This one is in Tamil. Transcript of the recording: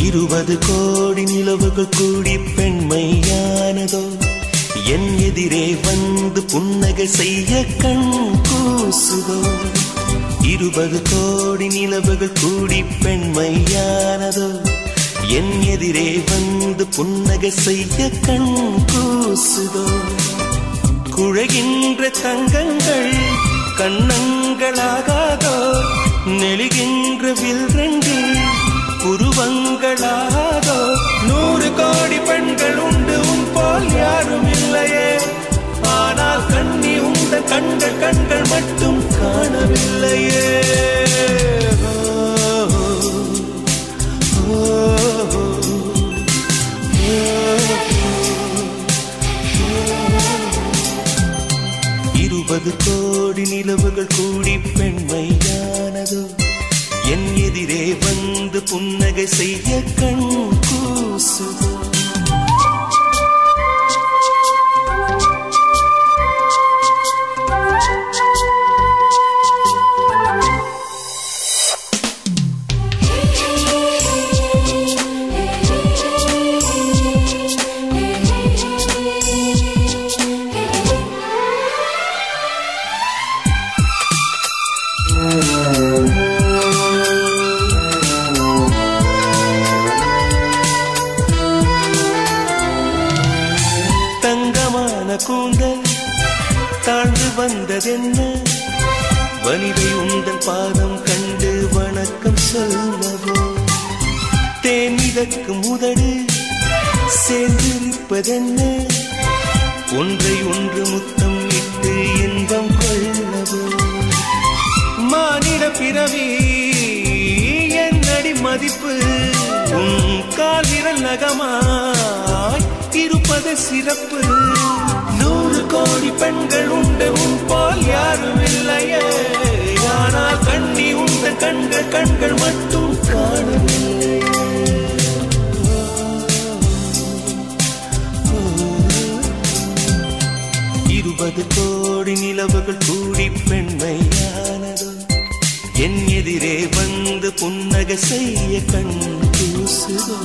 20 கோடி நிலவுகள் கூடி பெண்மையானதோ என் எதிரே வந்து புன்னகை செய்ய கண் கூசுதோ 20 கோடி நிலவுகள் கூடி பெண்மையானதோ என் எதிரே வந்து புன்னகை செய்ய கண் கூசுதோ குழைகின்ற தங்கங்கள் கண்ணங்களாகாதோ நெளிகின்ற வில்ரங்கில் புருவங்களாகாதோ 100 கோடி பெண்கள் உண்டு உன் போல் யாரும் இல்லையே ஆனால் கண்ணி உண்ட கண்கள் மட்டும் காணவில்லையே இருபது கோடி நிலவுகள் கூடி பெண்மையானதோ என் எதிரே வந்து புன்னகை செய்ய கண் கூசுதோ தங்கமான கூந்தல் தாழ்ந்து வந்ததென்ன வனிதை உந்தன் பாதம் கண்டு வணக்கம் சொல்லவோ தேனிதற்கு முதடு சேர்ந்திருப்பதென்ன ஒன்றை ஒன்று முத்தம் இட்டு இன்பம் கொள்ளவோ மானிட பிறவி என்னடி மதிப்பு உன் கால் விரல் நகமாய் இருப்பது சிறப்பு 100 கோடி பெண்கள் உண்டு உன் போல் யாரும் இல்லையே ஆனால் கண்ணி உண்ட கண்கள் மட்டும் காணவில்லை 20 கோடி நிலவுகள் கூடி பெண்மையானதோ என் எதிரே வந்து புன்னகை செய்ய கண் கூசுதோ